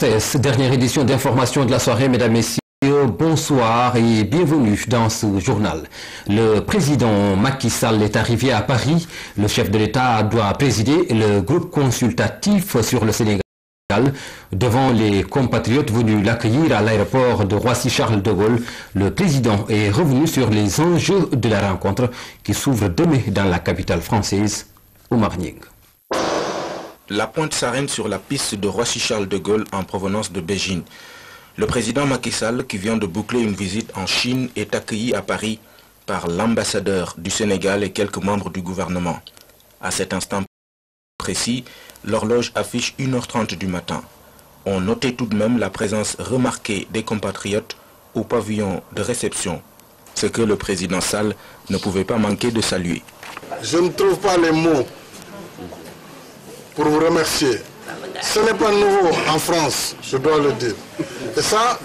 RTS, dernière édition d'information de la soirée, mesdames, messieurs. Bonsoir et bienvenue dans ce journal. Le président Macky Sall est arrivé à Paris. Le chef de l'État doit présider le groupe consultatif sur le Sénégal. Devant les compatriotes venus l'accueillir à l'aéroport de Roissy-Charles de Gaulle, le président est revenu sur les enjeux de la rencontre qui s'ouvre demain dans la capitale française, Oumar Nying. La pointe s'arène sur la piste de Roissy-Charles de Gaulle en provenance de Beijing. Le président Macky Sall, qui vient de boucler une visite en Chine, est accueilli à Paris par l'ambassadeur du Sénégal et quelques membres du gouvernement. À cet instant précis, l'horloge affiche 1h30 du matin. On notait tout de même la présence remarquée des compatriotes au pavillon de réception, ce que le président Sall ne pouvait pas manquer de saluer. Je ne trouve pas les mots pour vous remercier. Ce n'est pas nouveau en France, je dois le dire. Et ça,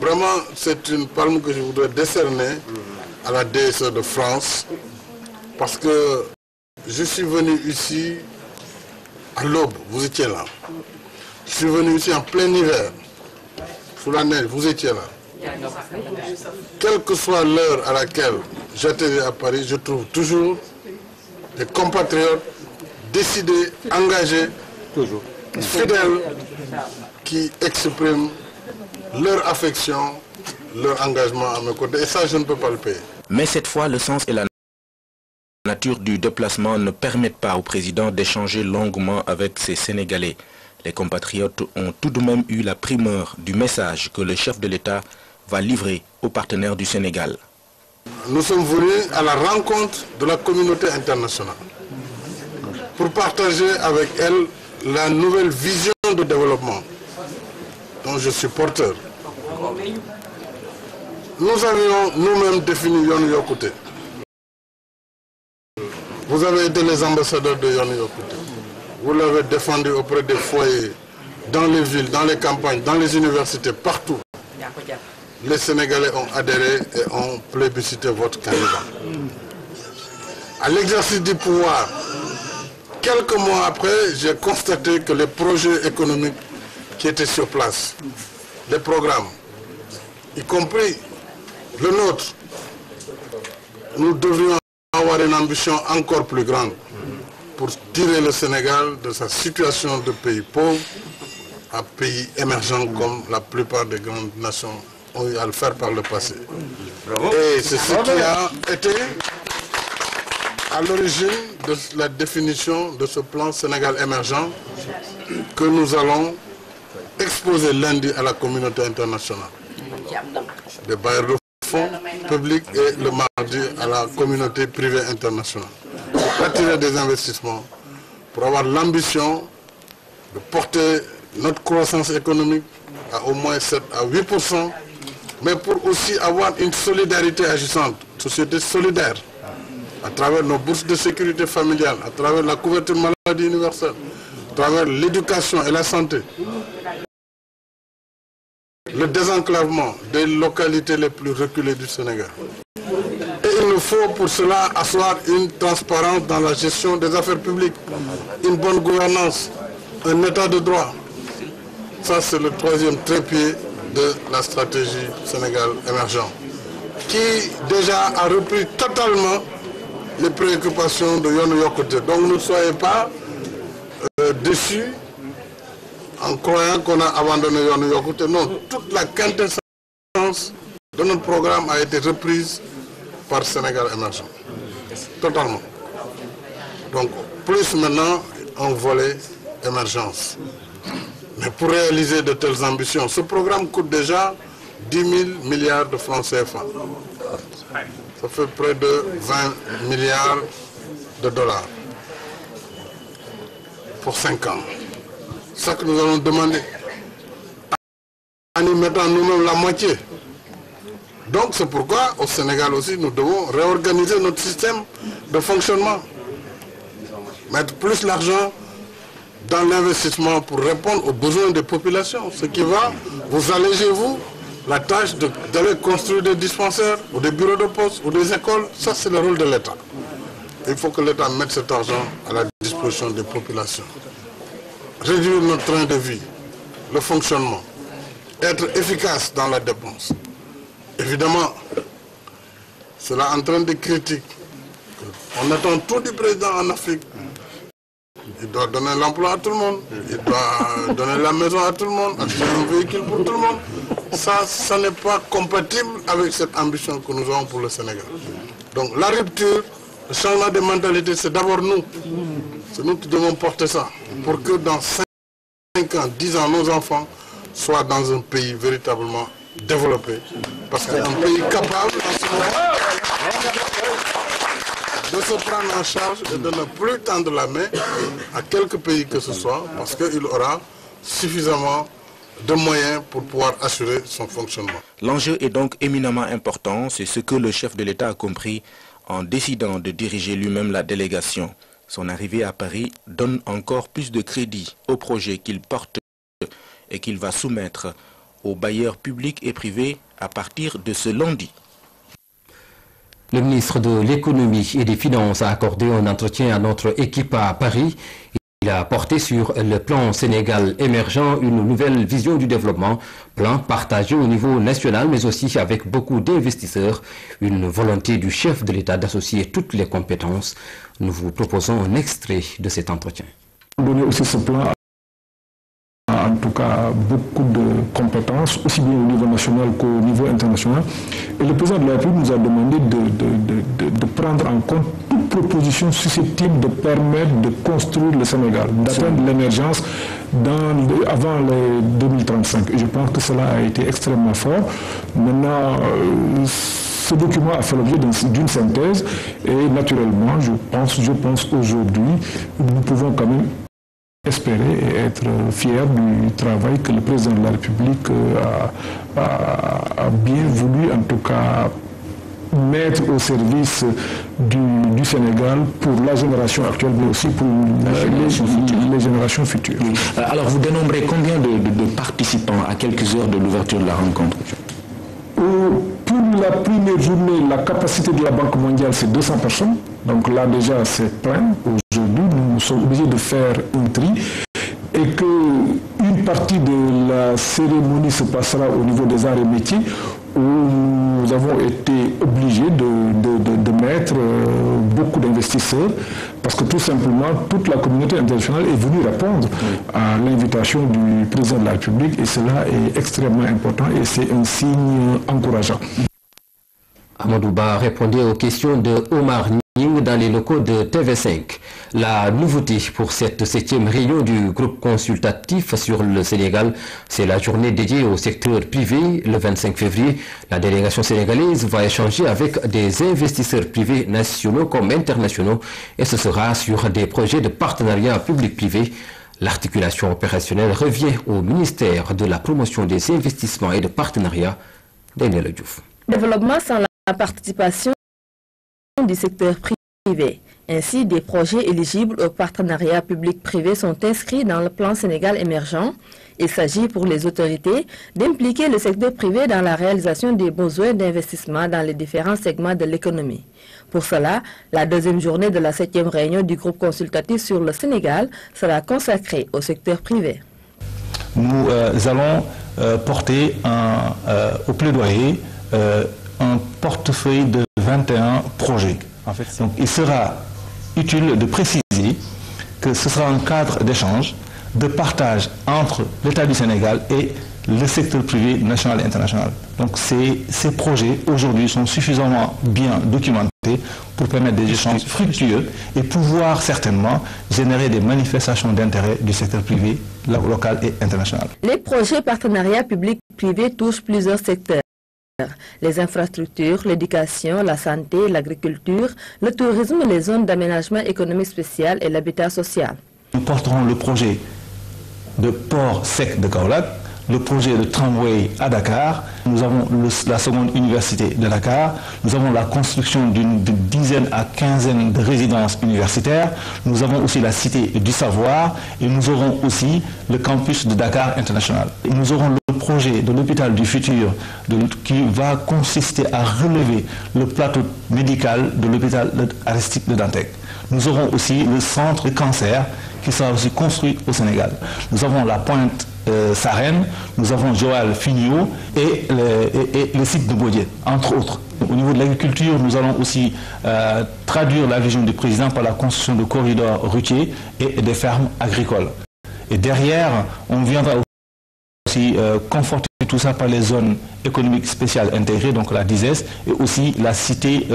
vraiment, c'est une palme que je voudrais décerner à la DSE de France, parce que je suis venu ici à l'aube, vous étiez là. Je suis venu ici en plein hiver, sous la neige, vous étiez là. Quelle que soit l'heure à laquelle j'atterris à Paris, je trouve toujours des compatriotes décidés, engagés, fidèles, qui expriment leur affection, leur engagement à mes côtés. Et ça, je ne peux pas le payer. Mais cette fois, le sens et la nature du déplacement ne permettent pas au président d'échanger longuement avec ses Sénégalais. Les compatriotes ont tout de même eu la primeur du message que le chef de l'État va livrer aux partenaires du Sénégal. Nous sommes venus à la rencontre de la communauté internationale pour partager avec elle la nouvelle vision de développement dont je suis porteur. Nous avions nous-mêmes défini Yoonu Yokkute. Vous avez été les ambassadeurs de Yoonu Yokkute. Vous l'avez défendu auprès des foyers, dans les villes, dans les campagnes, dans les universités, partout. Les Sénégalais ont adhéré et ont plébiscité votre candidat. À l'exercice du pouvoir, quelques mois après, j'ai constaté que les projets économiques qui étaient sur place, les programmes, y compris le nôtre, nous devrions avoir une ambition encore plus grande pour tirer le Sénégal de sa situation de pays pauvre à pays émergent comme la plupart des grandes nations ont eu à le faire par le passé. Et c'est ce qui a été à l'origine de la définition de ce plan Sénégal émergent que nous allons exposer lundi à la communauté internationale. Des bailleurs de fonds publics et le mardi à la communauté privée internationale. Pour attirer des investissements, pour avoir l'ambition de porter notre croissance économique à au moins 7 à 8%, mais pour aussi avoir une solidarité agissante, une société solidaire, à travers nos bourses de sécurité familiale, à travers la couverture maladie universelle, à travers l'éducation et la santé, le désenclavement des localités les plus reculées du Sénégal. Et il nous faut pour cela asseoir une transparence dans la gestion des affaires publiques, une bonne gouvernance, un état de droit. Ça, c'est le troisième trépied de la stratégie Sénégal émergent, qui déjà a repris totalement les préoccupations de Yoonu Yokkute. Donc ne soyez pas déçus en croyant qu'on a abandonné Yoonu Yokkute. Non, toute la quintessence de notre programme a été reprise par Sénégal émergent. Totalement. Donc plus maintenant un volet émergence. Mais pour réaliser de telles ambitions, ce programme coûte déjà 10 000 milliards de francs CFA. Ça fait près de 20 milliards de dollars pour 5 ans. C'est ça que nous allons demander en y mettant nous-mêmes la moitié. Donc c'est pourquoi au Sénégal aussi nous devons réorganiser notre système de fonctionnement. Mettre plus l'argent dans l'investissement pour répondre aux besoins des populations. Ce qui va vous alléger, vous, la tâche d'aller construire des dispensaires ou des bureaux de poste ou des écoles. Ça, c'est le rôle de l'État. Il faut que l'État mette cet argent à la disposition des populations. Réduire notre train de vie, le fonctionnement, être efficace dans la dépense. Évidemment, cela entraîne des critiques. On attend tout du président en Afrique. Il doit donner l'emploi à tout le monde. Il doit donner la maison à tout le monde, acheter un véhicule pour tout le monde. Ça n'est pas compatible avec cette ambition que nous avons pour le Sénégal. Donc la rupture, le changement de mentalité, c'est d'abord nous. C'est nous qui devons porter ça. Pour que dans 5 ans, 10 ans, nos enfants soient dans un pays véritablement développé. Parce qu'un pays capable en ce moment de se prendre en charge et de ne plus tendre la main à quelque pays que ce soit, parce qu'il aura suffisamment de moyens pour pouvoir assurer son fonctionnement. L'enjeu est donc éminemment important, c'est ce que le chef de l'État a compris en décidant de diriger lui-même la délégation. Son arrivée à Paris donne encore plus de crédit au projet qu'il porte et qu'il va soumettre aux bailleurs publics et privés à partir de ce lundi. Le ministre de l'Économie et des Finances a accordé un entretien à notre équipe à Paris. Il a porté sur le plan Sénégal émergent une nouvelle vision du développement, plan partagé au niveau national mais aussi avec beaucoup d'investisseurs, une volonté du chef de l'État d'associer toutes les compétences. Nous vous proposons un extrait de cet entretien. Donner aussi ce plan en tout cas beaucoup de compétences, aussi bien au niveau national qu'au niveau international. Et le président de la République nous a demandé de prendre en compte toute proposition susceptible de permettre de construire le Sénégal, d'atteindre l'émergence avant les 2035. Et je pense que cela a été extrêmement fort. Maintenant, ce document a fait l'objet d'une synthèse et naturellement, je pense aujourd'hui, nous pouvons quand même espérer et être fiers du travail que le président de la République a bien voulu, en tout cas, mettre au service du Sénégal pour la génération actuelle, mais aussi pour les générations futures. Alors, vous dénombrez combien de participants à quelques heures de l'ouverture de la rencontre? Pour la première journée, la capacité de la Banque mondiale, c'est 200 personnes. Donc là, déjà, c'est plein. Aujourd'hui, nous sommes obligés de faire un tri et qu'une partie de la cérémonie se passera au niveau des arts et métiers où nous avons été obligés de mettre beaucoup d'investisseurs parce que tout simplement, toute la communauté internationale est venue répondre à l'invitation du président de la République et cela est extrêmement important et c'est un signe encourageant. Amadou Ba répondait aux questions de Omar Ning dans les locaux de TV5. La nouveauté pour cette 7e réunion du groupe consultatif sur le Sénégal, c'est la journée dédiée au secteur privé. Le 25 février, la délégation sénégalaise va échanger avec des investisseurs privés nationaux comme internationaux et ce sera sur des projets de partenariat public-privé. L'articulation opérationnelle revient au ministère de la promotion des investissements et de partenariats, Daniel Diouf. Développement sans la participation du secteur privé. Ainsi, des projets éligibles au partenariat public-privé sont inscrits dans le plan Sénégal émergent. Il s'agit pour les autorités d'impliquer le secteur privé dans la réalisation des besoins d'investissement dans les différents segments de l'économie. Pour cela, la deuxième journée de la 7e réunion du groupe consultatif sur le Sénégal sera consacrée au secteur privé. Nous allons porter au plaidoyer un portefeuille de 21 projets. En fait, donc, il sera utile de préciser que ce sera un cadre d'échange, de partage entre l'État du Sénégal et le secteur privé national et international. Donc ces projets aujourd'hui sont suffisamment bien documentés pour permettre des échanges fructueux et pouvoir certainement générer des manifestations d'intérêt du secteur privé local et international. Les projets partenariats public-privé touchent plusieurs secteurs. Les infrastructures, l'éducation, la santé, l'agriculture, le tourisme, les zones d'aménagement économique spécial et l'habitat social. Nous porterons le projet de port sec de Kaolack, le projet de tramway à Dakar, nous avons la seconde université de Dakar, nous avons la construction d'une dizaine à quinzaine de résidences universitaires, nous avons aussi la cité du savoir et nous aurons aussi le campus de Dakar International. Et nous aurons le projet de l'hôpital du futur qui va consister à relever le plateau médical de l'hôpital Aristide de Dantec. Nous aurons aussi le centre de cancer qui sera aussi construit au Sénégal. Nous avons la pointe Sarène, nous avons Joal Fignot et le site de Bodiet, entre autres. Au niveau de l'agriculture, nous allons aussi traduire la vision du président par la construction de corridors routiers et des fermes agricoles. Et derrière, on viendra aussi conforter tout ça par les zones économiques spéciales intégrées, donc la DISES, et aussi la cité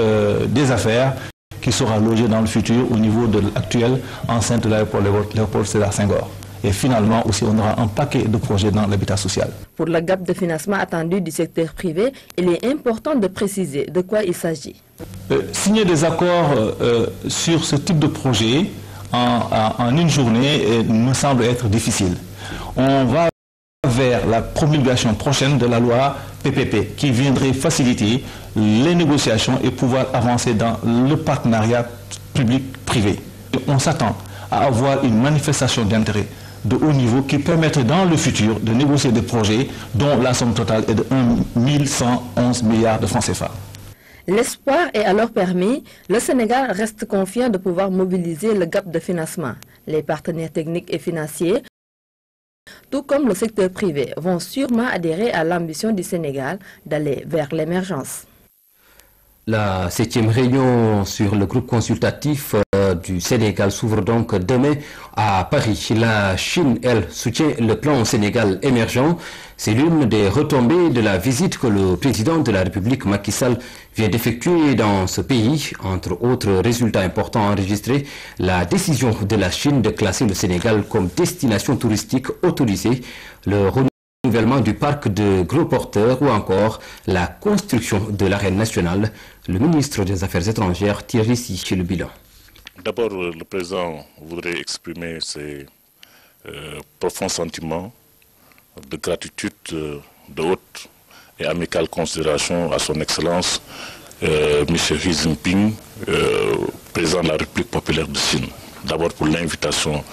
des affaires qui sera logée dans le futur au niveau de l'actuelle enceinte de l'aéroport Léopold Sédar Senghor. Et finalement aussi, on aura un paquet de projets dans l'habitat social. Pour le gap de financement attendu du secteur privé, il est important de préciser de quoi il s'agit. Signer des accords sur ce type de projet en une journée me semble être difficile. On va vers la promulgation prochaine de la loi PPP qui viendrait faciliter les négociations et pouvoir avancer dans le partenariat public-privé. On s'attend à avoir une manifestation d'intérêt de haut niveau qui permettrait dans le futur de négocier des projets dont la somme totale est de 1 111 milliards de francs CFA. L'espoir est alors permis. Le Sénégal reste confiant de pouvoir mobiliser le gap de financement. Les partenaires techniques et financiers, tout comme le secteur privé, vont sûrement adhérer à l'ambition du Sénégal d'aller vers l'émergence. La 7e réunion sur le groupe consultatif du Sénégal s'ouvre donc demain à Paris. La Chine, elle, soutient le plan Sénégal émergent. C'est l'une des retombées de la visite que le président de la République, Macky Sall, vient d'effectuer dans ce pays. Entre autres résultats importants enregistrés, la décision de la Chine de classer le Sénégal comme destination touristique autorisée, le renouvellement du parc de gros porteurs ou encore la construction de l'arène nationale. Le ministre des Affaires étrangères tire ici le bilan. D'abord, le président voudrait exprimer ses profonds sentiments de gratitude, de haute et amicale considération à son Excellence M. Xi Jinping, président de la République populaire de Chine. D'abord pour l'invitation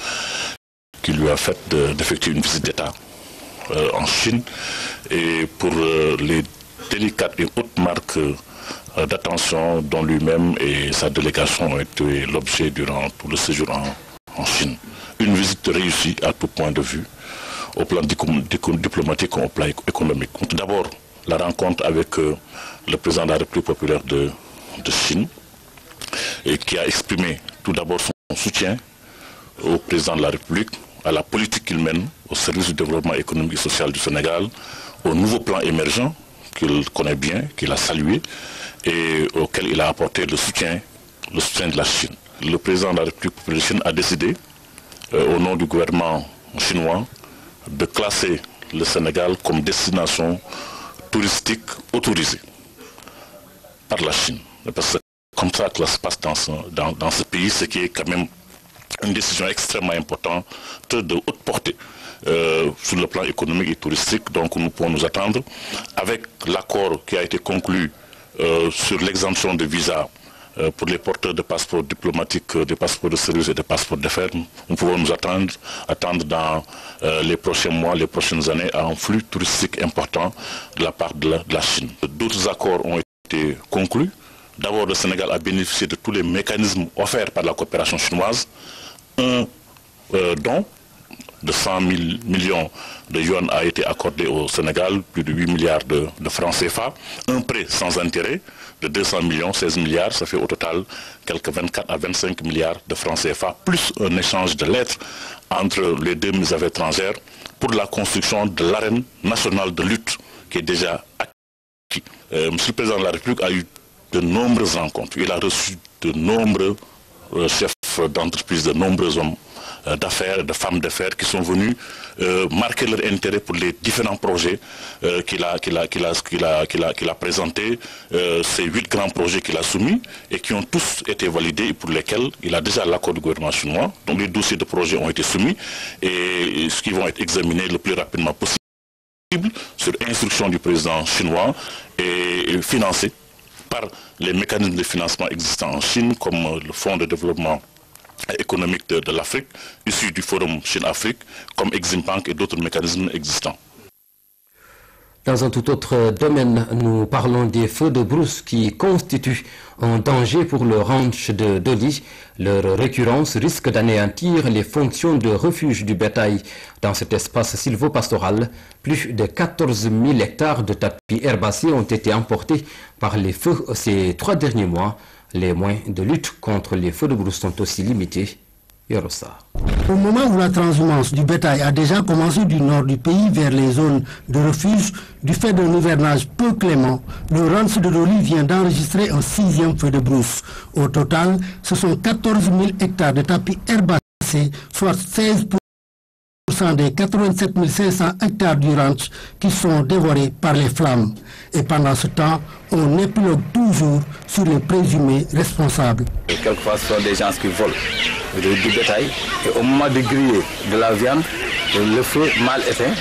qu'il lui a faite d'effectuer une visite d'État en Chine et pour les délicates et hautes marques d'attention dont lui-même et sa délégation ont été l'objet durant tout le séjour en Chine. Une visite réussie à tout point de vue, au plan diplomatique comme au plan économique. D'abord, la rencontre avec le président de la République populaire de Chine, et qui a exprimé tout d'abord son soutien au président de la République, à la politique qu'il mène, au service du développement économique et social du Sénégal, au nouveau plan émergent qu'il connaît bien, qu'il a salué, et auquel il a apporté le soutien de la Chine. Le président de la République populaire de Chine a décidé, au nom du gouvernement chinois, de classer le Sénégal comme destination touristique autorisée par la Chine. Parce que comme ça que ça se passe dans ce pays, ce qui est quand même une décision extrêmement importante de haute portée sur le plan économique et touristique. Donc nous pouvons nous attendre, avec l'accord qui a été conclu sur l'exemption de visa pour les porteurs de passeports diplomatiques, de passeports de service et de passeports d'affaires, nous pouvons nous attendre dans les prochains mois, les prochaines années, à un flux touristique important de la part de la Chine. D'autres accords ont été conclus. D'abord, le Sénégal a bénéficié de tous les mécanismes offerts par la coopération chinoise. Un don de 100 000 millions de yuan a été accordé au Sénégal, plus de 8 milliards de francs CFA. Un prêt sans intérêt de 200 millions, 16 milliards, ça fait au total quelques 24 à 25 milliards de francs CFA, plus un échange de lettres entre les deux ministères des Affaires étrangères pour la construction de l'arène nationale de lutte qui est déjà acquis. Monsieur le Président de la République a eu de nombreuses rencontres. Il a reçu de nombreux chefs d'entreprise, de nombreux hommes d'affaires, de femmes d'affaires qui sont venus marquer leur intérêt pour les différents projets qu'il a présentés, ces 8 grands projets qu'il a soumis et qui ont tous été validés et pour lesquels il a déjà l'accord du gouvernement chinois. Donc les dossiers de projets ont été soumis et ce qui vont être examinés le plus rapidement possible sur instruction du président chinois et financés par les mécanismes de financement existants en Chine comme le Fonds de développement économique de l'Afrique, issu du Forum Chine-Afrique, comme Exim Bank et d'autres mécanismes existants. Dans un tout autre domaine, nous parlons des feux de brousse qui constituent un danger pour le ranch de Doli. Leur récurrence risque d'anéantir les fonctions de refuge du bétail dans cet espace sylvo-pastoral. Plus de 14 000 hectares de tapis herbacés ont été emportés par les feux ces 3 derniers mois. Les moyens de lutte contre les feux de brousse sont aussi limités. Au moment où la transhumance du bétail a déjà commencé du nord du pays vers les zones de refuge, du fait d'un hivernage peu clément, le ranch de Doli vient d'enregistrer un 6e feu de brousse. Au total, ce sont 14 000 hectares de tapis herbacés, soit 16% des 87 500 hectares du ranch qui sont dévorés par les flammes. Et pendant ce temps, on épilogue toujours sur les présumés responsables. Quelquefois, ce sont des gens qui volent du bétail et au moment de griller de la viande, le feu mal éteint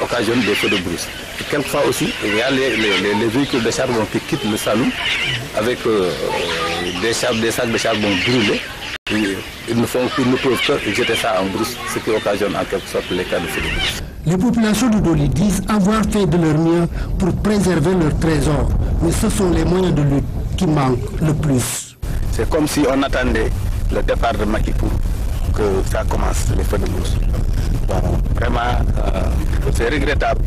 occasionne des feux de brousse. Et quelquefois aussi, il y a les véhicules de charbon qui quittent le salon avec des sacs de charbon brûlés. Ils ne peuvent que jeter ça en brousse, ce qui occasionne en quelque sorte les cas de feu de brousse. Les populations de Doli disent avoir fait de leur mieux pour préserver leur trésor, mais ce sont les moyens de lutte qui manquent le plus. C'est comme si on attendait le départ de Macky pour que ça commence, les feux de brousse. Bon, vraiment, c'est regrettable.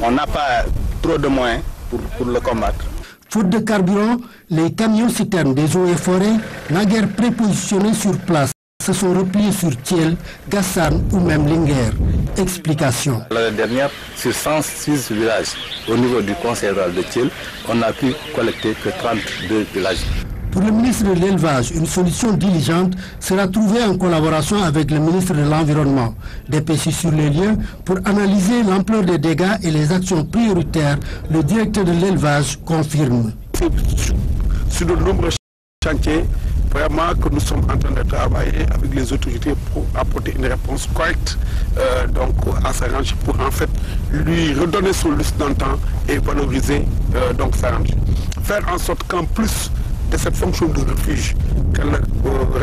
On n'a pas trop de moyens pour le combattre. Faute de carburant, les camions-citernes des eaux et forêts, naguère prépositionnés sur place, se sont repliés sur Thiel, Gassane ou même Linguère. Explication. L'année dernière, sur 106 villages au niveau du conseil rural de Thiel, on n'a pu collecter que 32 villages. Pour le ministre de l'Élevage, une solution diligente sera trouvée en collaboration avec le ministre de l'Environnement. Dépêché sur les lieux pour analyser l'ampleur des dégâts et les actions prioritaires, le directeur de l'Élevage confirme. Sur de nombreux chantiers, vraiment que nous sommes en train de travailler avec les autorités pour apporter une réponse correcte donc à sa ranch pour en fait lui redonner son lustre d'antan et valoriser donc sa ranch. Faire en sorte qu'en plus de cette fonction de refuge, que le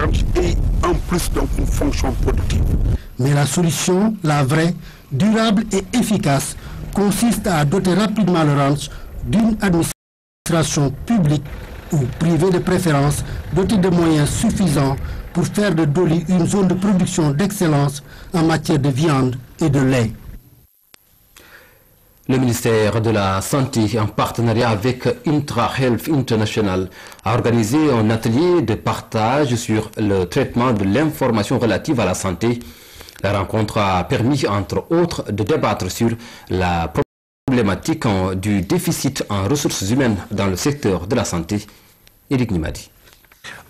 ranch ait en plus donc une fonction productive. Mais la solution, la vraie, durable et efficace, consiste à doter rapidement le ranch d'une administration publique ou privée de préférence, dotée de moyens suffisants pour faire de Doli une zone de production d'excellence en matière de viande et de lait. Le ministère de la Santé, en partenariat avec IntraHealth International, a organisé un atelier de partage sur le traitement de l'information relative à la santé. La rencontre a permis, entre autres, de débattre sur la problématique du déficit en ressources humaines dans le secteur de la santé. Éric Nimadi.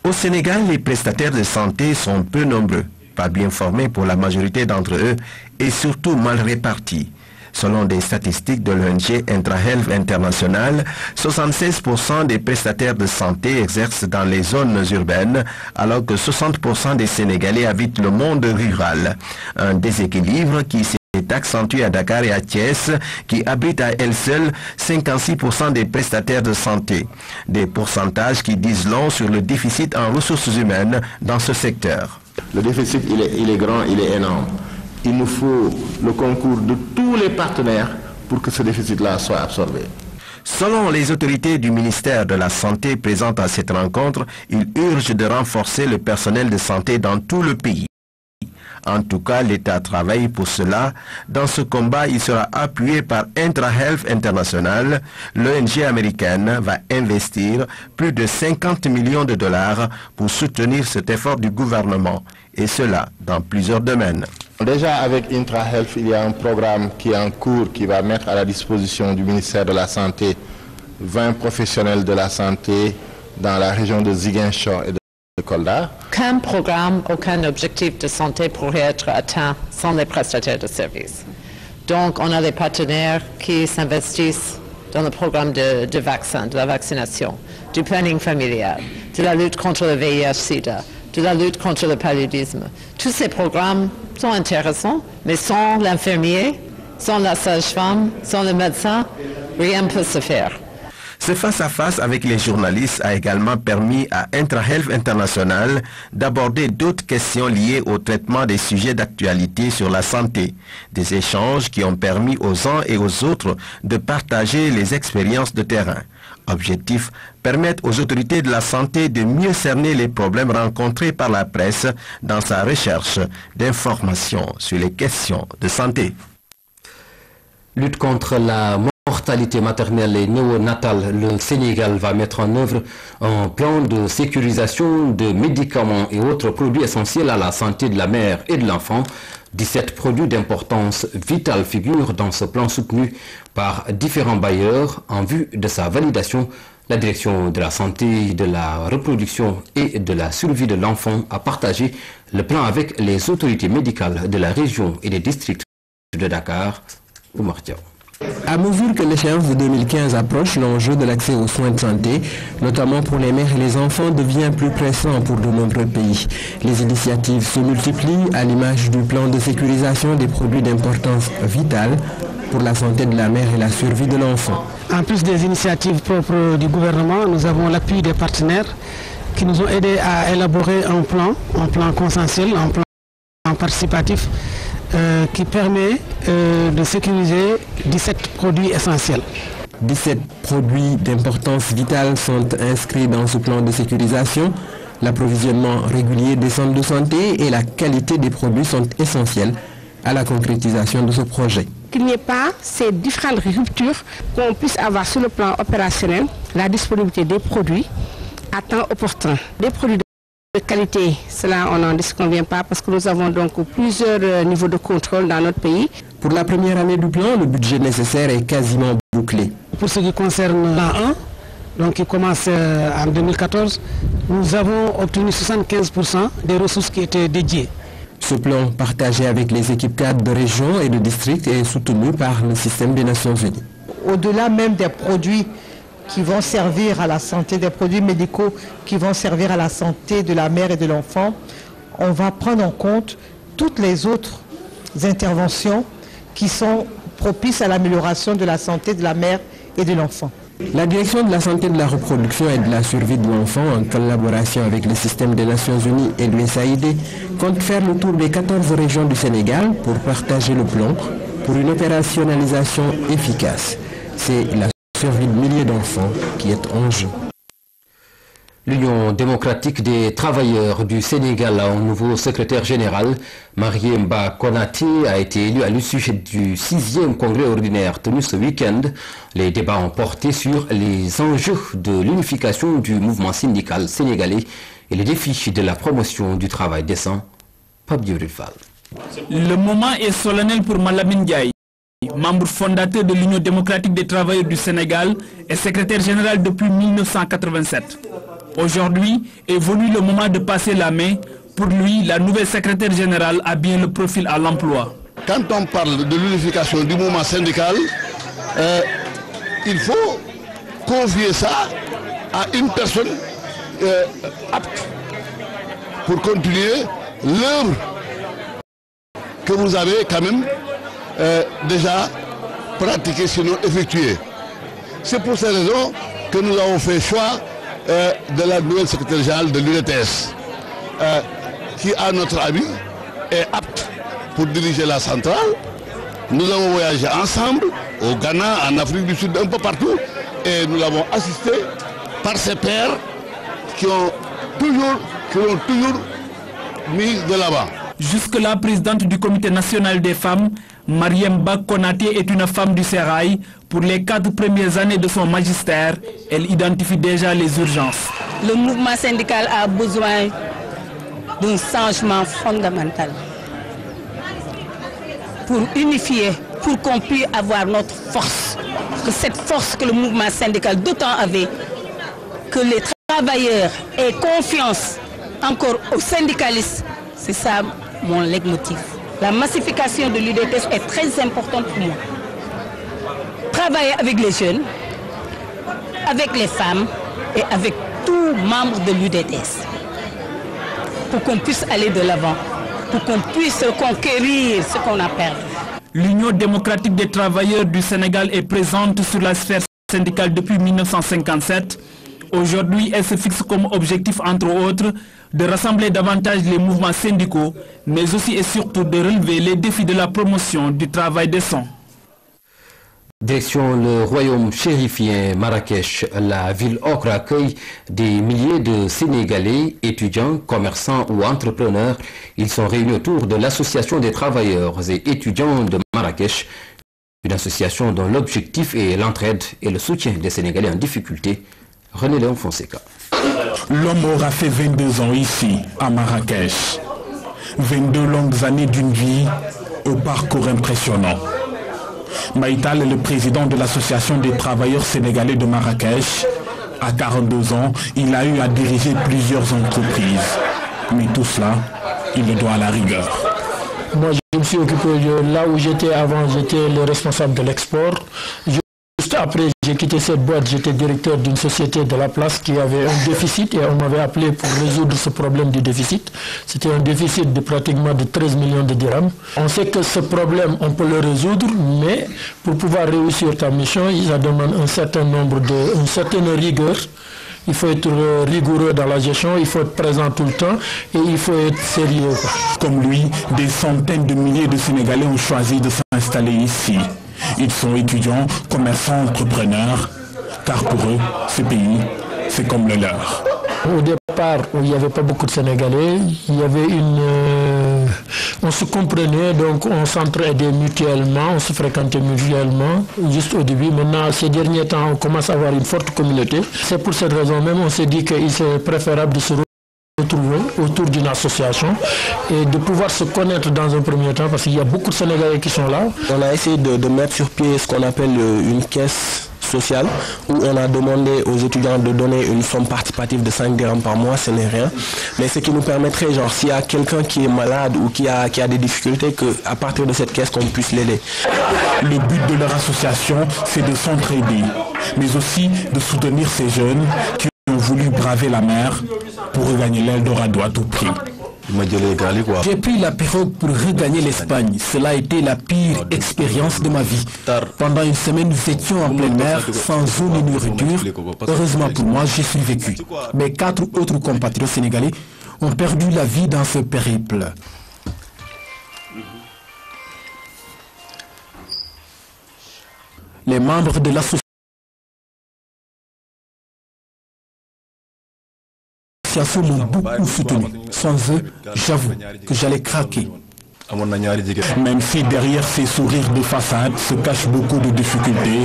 Au Sénégal, les prestataires de santé sont peu nombreux, pas bien formés pour la majorité d'entre eux et surtout mal répartis. Selon des statistiques de l'ONG IntraHealth International, 76% des prestataires de santé exercent dans les zones urbaines, alors que 60% des Sénégalais habitent le monde rural. Un déséquilibre qui s'est accentué à Dakar et à Thiès, qui abritent à elles seules 56% des prestataires de santé. Des pourcentages qui disent long sur le déficit en ressources humaines dans ce secteur. Le déficit, il est grand, il est énorme. Il nous faut le concours de tous les partenaires pour que ce déficit-là soit absorbé. Selon les autorités du ministère de la Santé présentes à cette rencontre, ils urgent de renforcer le personnel de santé dans tout le pays. En tout cas, l'État travaille pour cela. Dans ce combat, il sera appuyé par IntraHealth International. L'ONG américaine va investir plus de 50 millions de dollars pour soutenir cet effort du gouvernement. Et cela dans plusieurs domaines. Déjà avec IntraHealth, il y a un programme qui est en cours qui va mettre à la disposition du ministère de la Santé 20 professionnels de la santé dans la région de Ziguinchor et de Kolda. Aucun programme, aucun objectif de santé pourrait être atteint sans les prestataires de services. Donc on a les partenaires qui s'investissent dans le programme de vaccins, de la vaccination, du planning familial, de la lutte contre le VIH-Sida, de la lutte contre le paludisme. Tous ces programmes sont intéressants, mais sans l'infirmier, sans la sage-femme, sans le médecin, rien ne peut se faire. Ce face-à-face avec les journalistes a également permis à IntraHealth International d'aborder d'autres questions liées au traitement des sujets d'actualité sur la santé. Des échanges qui ont permis aux uns et aux autres de partager les expériences de terrain. Objectif, permettre aux autorités de la santé de mieux cerner les problèmes rencontrés par la presse dans sa recherche d'informations sur les questions de santé. Lutte contre la mortalité maternelle et néonatale, le Sénégal va mettre en œuvre un plan de sécurisation de médicaments et autres produits essentiels à la santé de la mère et de l'enfant. 17 produits d'importance vitale figurent dans ce plan soutenu par différents bailleurs en vue de sa validation. La direction de la santé, de la reproduction et de la survie de l'enfant a partagé le plan avec les autorités médicales de la région et des districts de Dakar. Oumar Diaw. À mesure que l'échéance de 2015 approche, l'enjeu de l'accès aux soins de santé, notamment pour les mères et les enfants, devient plus pressant pour de nombreux pays. Les initiatives se multiplient à l'image du plan de sécurisation des produits d'importance vitale pour la santé de la mère et la survie de l'enfant. En plus des initiatives propres du gouvernement, nous avons l'appui des partenaires qui nous ont aidés à élaborer un plan consensuel, un plan participatif qui permet de sécuriser 17 produits essentiels. 17 produits d'importance vitale sont inscrits dans ce plan de sécurisation. L'approvisionnement régulier des centres de santé et la qualité des produits sont essentiels à la concrétisation de ce projet. Qu'il n'y ait pas ces différentes ruptures, qu'on puisse avoir sur le plan opérationnel la disponibilité des produits à temps opportun. Des produits de qualité, cela on n'en disconvient pas parce que nous avons donc plusieurs niveaux de contrôle dans notre pays. Pour la première année du plan, le budget nécessaire est quasiment bouclé. Pour ce qui concerne l'an 1, donc qui commence en 2014, nous avons obtenu 75% des ressources qui étaient dédiées. Ce plan, partagé avec les équipes cadres de région et de district, est soutenu par le système des Nations Unies. Au-delà même des produits qui vont servir à la santé, des produits médicaux qui vont servir à la santé de la mère et de l'enfant, on va prendre en compte toutes les autres interventions qui sont propices à l'amélioration de la santé de la mère et de l'enfant. La direction de la santé de la reproduction et de la survie de l'enfant, en collaboration avec le système des Nations Unies et l'USAID, compte faire le tour des 14 régions du Sénégal pour partager le plan pour une opérationnalisation efficace. C'est la survie de milliers d'enfants qui est en jeu. L'Union démocratique des travailleurs du Sénégal a un nouveau secrétaire général. Mariemba Konaté a été élu à l'issue du 6e congrès ordinaire tenu ce week-end. Les débats ont porté sur les enjeux de l'unification du mouvement syndical sénégalais et les défis de la promotion du travail décent. Pape Djibril Fall. Le moment est solennel pour Malamine Ndiaye, membre fondateur de l'Union démocratique des travailleurs du Sénégal et secrétaire général depuis 1987. Aujourd'hui est venu le moment de passer la main. Pour lui, la nouvelle secrétaire générale a bien le profil à l'emploi. Quand on parle de l'unification du mouvement syndical, il faut confier ça à une personne apte pour continuer l'œuvre que vous avez quand même déjà pratiquée, sinon effectuée. C'est pour cette raison que nous avons fait choix de la nouvelle secrétaire générale de l'UDTS, qui, à notre avis, est apte pour diriger la centrale. Nous avons voyagé ensemble au Ghana, en Afrique du Sud, un peu partout, et nous l'avons assisté par ses pairs qui ont toujours mis de l'avant. Jusque-là, présidente du comité national des femmes, Mariemba Konaté est une femme du Sérail. Pour les 4 premières années de son magistère, elle identifie déjà les urgences. Le mouvement syndical a besoin d'un changement fondamental pour unifier, pour qu'on puisse avoir notre force. Que cette force que le mouvement syndical d'autant avait, que les travailleurs aient confiance encore aux syndicalistes, c'est ça mon leitmotiv. La massification de l'UDTS est très importante pour moi. Travailler avec les jeunes, avec les femmes et avec tous membres de l'UDTS pour qu'on puisse aller de l'avant, pour qu'on puisse conquérir ce qu'on a perdu. L'Union démocratique des travailleurs du Sénégal est présente sur la sphère syndicale depuis 1957. Aujourd'hui, elle se fixe comme objectif, entre autres, de rassembler davantage les mouvements syndicaux, mais aussi et surtout de relever les défis de la promotion du travail décent. Direction le royaume chérifien Marrakech, la ville ocre accueille des milliers de Sénégalais, étudiants, commerçants ou entrepreneurs. Ils sont réunis autour de l'association des travailleurs et étudiants de Marrakech, une association dont l'objectif est l'entraide et le soutien des Sénégalais en difficulté. René Léon Fonseca. L'homme aura fait 22 ans ici, à Marrakech. 22 longues années d'une vie au parcours impressionnant. Maïtal est le président de l'association des travailleurs sénégalais de Marrakech. À 42 ans, il a eu à diriger plusieurs entreprises. Mais tout cela, il le doit à la rigueur. Moi, je me suis occupé de là où j'étais avant, j'étais le responsable de l'export. Juste après, j'ai quitté cette boîte, j'étais directeur d'une société de la place qui avait un déficit et on m'avait appelé pour résoudre ce problème du déficit. C'était un déficit de pratiquement de 13 millions de dirhams. On sait que ce problème, on peut le résoudre, mais pour pouvoir réussir ta mission, ça demande une certaine rigueur. Il faut être rigoureux dans la gestion, il faut être présent tout le temps et il faut être sérieux. Comme lui, des centaines de milliers de Sénégalais ont choisi de s'installer ici. Ils sont étudiants, commerçants, entrepreneurs, car pour eux, ce pays, c'est comme le leur. Au départ, il n'y avait pas beaucoup de Sénégalais, il y avait on se comprenait, donc on s'entraidait mutuellement, on se fréquentait mutuellement, juste au début. Maintenant, ces derniers temps, on commence à avoir une forte communauté. C'est pour cette raison même, on s'est dit qu'il serait préférable de se retrouver autour d'une association et de pouvoir se connaître dans un premier temps, parce qu'il y a beaucoup de Sénégalais qui sont là. On a essayé de mettre sur pied ce qu'on appelle une caisse sociale, où on a demandé aux étudiants de donner une somme participative de 5 dirhams par mois, ce n'est rien. Mais ce qui nous permettrait, genre, s'il y a quelqu'un qui est malade ou qui a des difficultés, qu'à partir de cette caisse, qu'on puisse l'aider. Le but de leur association, c'est de s'entraider, mais aussi de soutenir ces jeunes qui ont voulu braver la mer pour regagner l'Eldorado à tout prix. J'ai pris la pirogue pour regagner l'Espagne. Cela a été la pire expérience de ma vie. Pendant une semaine, nous étions en pleine mer, sans eau ni nourriture. Heureusement pour moi, j'ai survécu. Mes 4 autres compatriotes sénégalais ont perdu la vie dans ce périple. Les membres de l'association m'ont beaucoup soutenu. Sans eux, j'avoue que j'allais craquer. Même si derrière ces sourires de façade se cachent beaucoup de difficultés,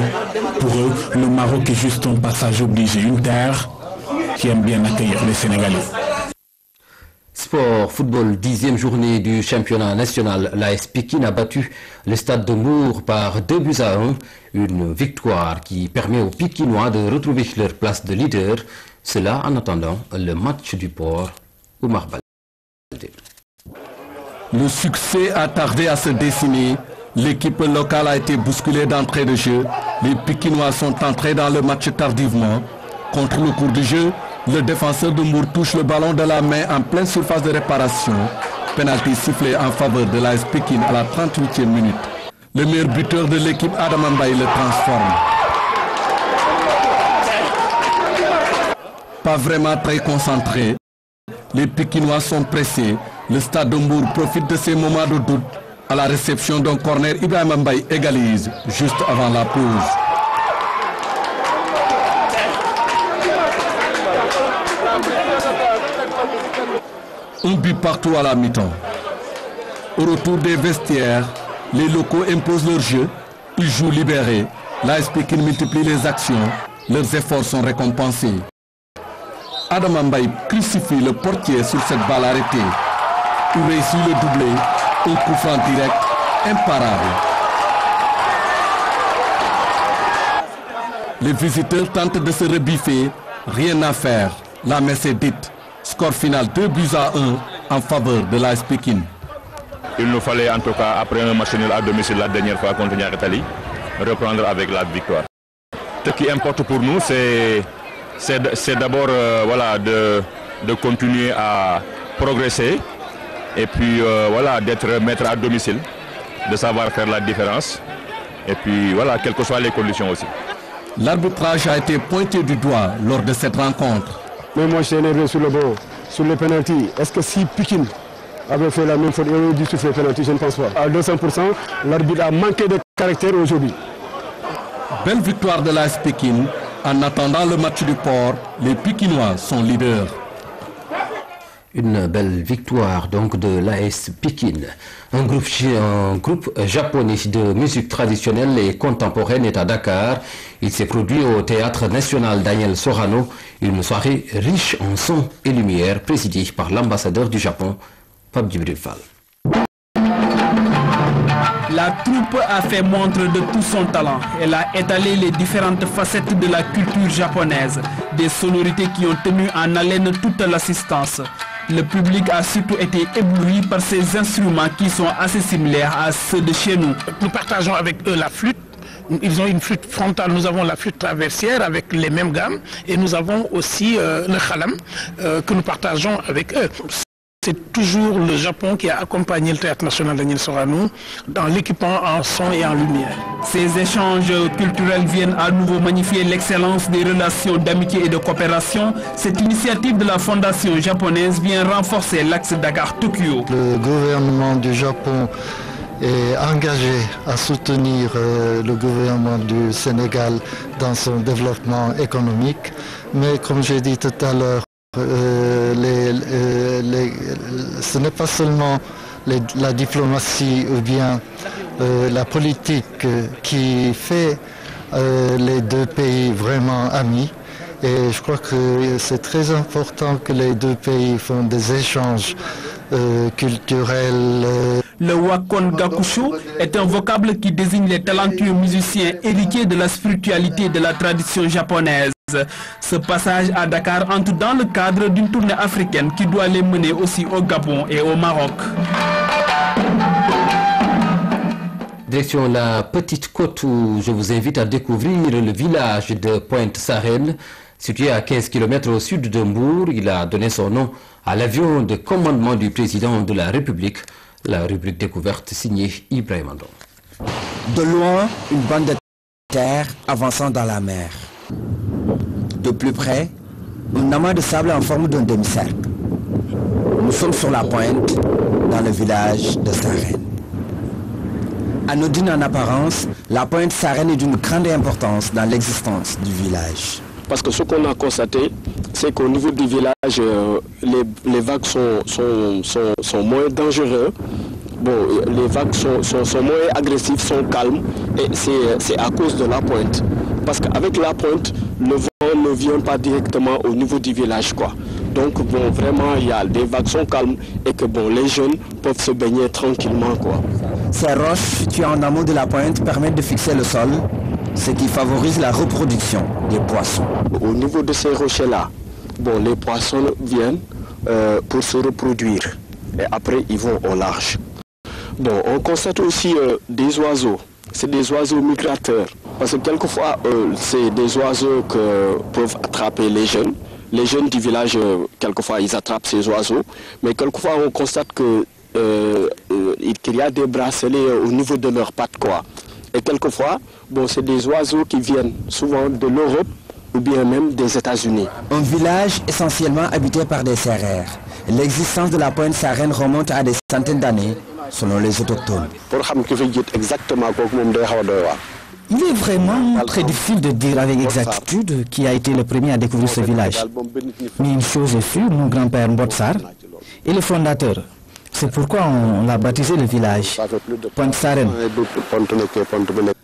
pour eux, le Maroc est juste un passage obligé, une terre qui aime bien accueillir les Sénégalais. Sport, football, 10e journée du championnat national. L'AS Pikine a battu le Stade de Mour par 2-1. Une victoire qui permet aux Pikinois de retrouver leur place de leader. Cela en attendant le match du port Oumar Baldé. Le succès a tardé à se dessiner. L'équipe locale a été bousculée d'entrée de jeu. Les Pikinois sont entrés dans le match tardivement. Contre le cours du jeu, le défenseur de Mour touche le ballon de la main en pleine surface de réparation. Penalty sifflé en faveur de l'AS Pikine à la 38e minute. Le meilleur buteur de l'équipe, Adam Mbaye, le transforme. Pas vraiment très concentré. Les Pikinois sont pressés. Le Stade de Mour profite de ces moments de doute. À la réception d'un corner, Ibrahim Mbaye égalise juste avant la pause. Un but partout à la mi-temps. Au retour des vestiaires, les locaux imposent leur jeu. Ils jouent libérés. L'AS Pikine multiplie les actions. Leurs efforts sont récompensés. Adam Mbaye crucifie le portier sur cette balle arrêtée. Il réussit le doublé. Un coup franc direct, imparable. Les visiteurs tentent de se rebiffer. Rien à faire. La messe est dite. Score final 2-1 en faveur de l'AS Pikine. Il nous fallait en tout cas, après un match nul à domicile la dernière fois contre Niaretali, reprendre avec la victoire. Ce qui importe pour nous, c'est d'abord voilà, de continuer à progresser et puis voilà, d'être maître à domicile, de savoir faire la différence et puis voilà, quelles que soient les conditions aussi. L'arbitrage a été pointé du doigt lors de cette rencontre. Mais moi, je suis énervé sur le banc, sur les pénaltys. Est-ce que si Pikine avait fait la même faute, il aurait dû souffler pénalty? Je ne pense pas. À 200%, l'arbitre a manqué de caractère aujourd'hui. Belle victoire de l'AS Pékin. En attendant le match du port, les Pikinois sont leaders. Une belle victoire donc de l'AS Pékin. Un groupe japonais de musique traditionnelle et contemporaine est à Dakar. Il s'est produit au Théâtre National Daniel Sorano, une soirée riche en sons et lumière présidée par l'ambassadeur du Japon, Pape Djibril Fall. La troupe a fait montre de tout son talent. Elle a étalé les différentes facettes de la culture japonaise, des sonorités qui ont tenu en haleine toute l'assistance. Le public a surtout été ébloui par ces instruments qui sont assez similaires à ceux de chez nous. Nous partageons avec eux la flûte. Ils ont une flûte frontale, nous avons la flûte traversière avec les mêmes gammes et nous avons aussi le khalam que nous partageons avec eux. C'est toujours le Japon qui a accompagné le Théâtre National Daniel Sorano dans l'équipement en son et en lumière. Ces échanges culturels viennent à nouveau magnifier l'excellence des relations d'amitié et de coopération. Cette initiative de la fondation japonaise vient renforcer l'axe Dakar-Tokyo. Le gouvernement du Japon est engagé à soutenir le gouvernement du Sénégal dans son développement économique. Mais comme j'ai dit tout à l'heure, ce n'est pas seulement la diplomatie ou bien la politique qui fait les deux pays vraiment amis. Et je crois que c'est très important que les deux pays font des échanges culturels. Le Wakon Gakusho est un vocable qui désigne les talentueux musiciens héritiers de la spiritualité de la tradition japonaise. Ce passage à Dakar entre dans le cadre d'une tournée africaine qui doit les mener aussi au Gabon et au Maroc. Direction la Petite Côte où je vous invite à découvrir le village de Pointe-Sarène. Situé à 15 km au sud de Mbour, il a donné son nom à l'avion de commandement du président de la République. La rubrique découverte signée Ibrahim Andon. De loin, une bande de terre avançant dans la mer. De plus près, un amas de sable en forme d'un demi-cercle. Nous sommes sur la pointe, dans le village de Sarène. Anodine en apparence, la pointe Sarène est d'une grande importance dans l'existence du village. Parce que ce qu'on a constaté, c'est qu'au niveau du village, les vagues sont moins dangereuses. Bon, les vagues sont moins agressives, sont calmes. Et c'est à cause de la pointe. Parce qu'avec la pointe, le vent ne vient pas directement au niveau du village, quoi. Donc, bon, vraiment, les vagues sont calmes et que, bon, les jeunes peuvent se baigner tranquillement, quoi. Ces roches situées en amont de la pointe permettent de fixer le sol, ce qui favorise la reproduction des poissons. Au niveau de ces rochers-là, bon, les poissons viennent pour se reproduire et après ils vont au large. Bon, on constate aussi des oiseaux. C'est des oiseaux migrateurs. Parce que quelquefois, c'est des oiseaux que peuvent attraper les jeunes. Les jeunes du village, quelquefois, ils attrapent ces oiseaux. Mais quelquefois, on constate qu'il y a des bracelets au niveau de leurs pattes, quoi. Et quelquefois, bon, c'est des oiseaux qui viennent souvent de l'Europe ou bien même des États-Unis. Un village essentiellement habité par des serrères. L'existence de la pointe Sarène remonte à des centaines d'années, selon les autochtones. Il est vraiment très difficile de dire avec exactitude qui a été le premier à découvrir ce village. Mais une chose est sûre, mon grand-père Mbotsar est le fondateur. C'est pourquoi on l'a baptisé le village, Pointe Sarène.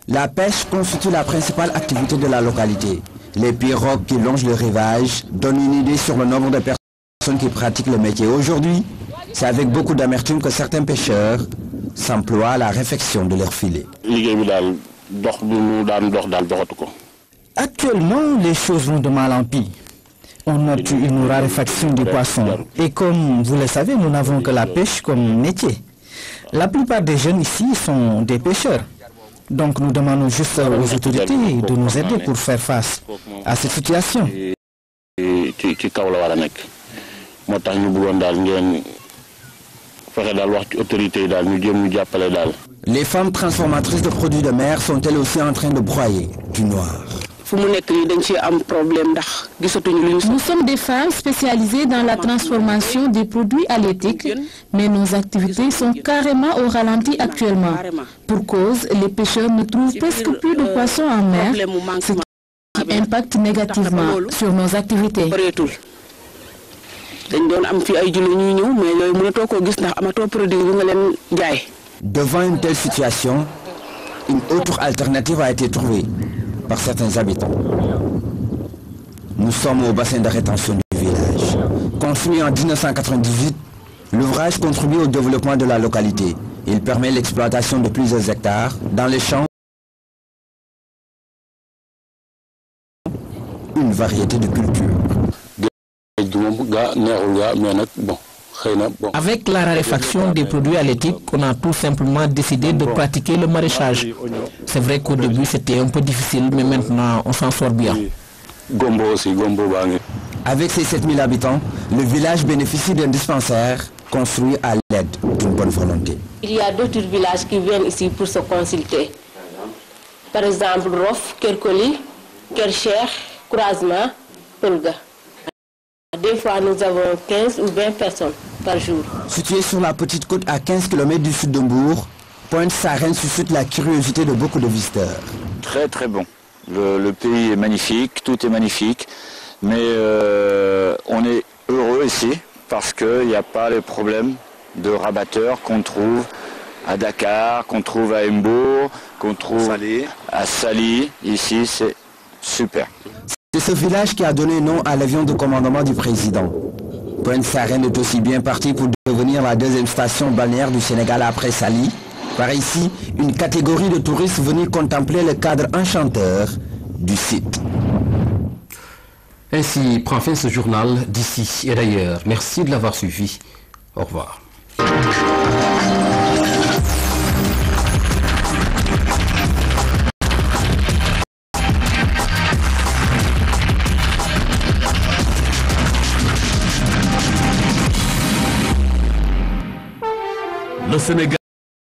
La pêche constitue la principale activité de la localité. Les pirogues qui longent le rivage donnent une idée sur le nombre de personnes qui pratiquent le métier. Aujourd'hui, c'est avec beaucoup d'amertume que certains pêcheurs s'emploient à la réfection de leurs filets. Actuellement, les choses vont de mal en pis. On note une raréfaction du poisson. Et comme vous le savez, nous n'avons que la pêche comme métier. La plupart des jeunes ici sont des pêcheurs. Donc nous demandons juste aux autorités de nous aider pour faire face à cette situation. Les femmes transformatrices de produits de mer sont elles aussi en train de broyer du noir. Nous sommes des femmes spécialisées dans la transformation des produits halieutiques, mais nos activités sont carrément au ralenti actuellement. Pour cause, les pêcheurs ne trouvent presque plus de poissons en mer, ce qui impacte négativement sur nos activités. Devant une telle situation, une autre alternative a été trouvée par certains habitants. Nous sommes au bassin de rétention du village. Construit en 1998, l'ouvrage contribue au développement de la localité. Il permet l'exploitation de plusieurs hectares dans les champs, une variété de cultures. Avec la raréfaction des produits halieutiques, on a tout simplement décidé de pratiquer le maraîchage. C'est vrai qu'au début c'était un peu difficile, mais maintenant on s'en sort bien. Avec ses 7000 habitants, le village bénéficie d'un dispensaire construit à l'aide d'une bonne volonté. Il y a d'autres villages qui viennent ici pour se consulter. Par exemple, Rof, Kerkoli, Kercher, Croisement, Polga. Des fois, nous avons 15 ou 20 personnes par jour. Situé sur la petite côte à 15 km du sud de Mbour, Pointe-Sarène suscite la curiosité de beaucoup de visiteurs. Très très bon. Le pays est magnifique, tout est magnifique, mais on est heureux ici parce qu'il n'y a pas les problèmes de rabatteurs qu'on trouve à Dakar, qu'on trouve à Mbour, qu'on trouve à Sali. Ici, c'est super. C'est ce village qui a donné nom à l'avion de commandement du président. Pointe-Sarène est aussi bien parti pour devenir la deuxième station balnéaire du Sénégal après Sali. Par ici, une catégorie de touristes venus contempler le cadre enchanteur du site. Ainsi prend fin ce journal d'ici et d'ailleurs. Merci de l'avoir suivi. Au revoir. Le Sénégal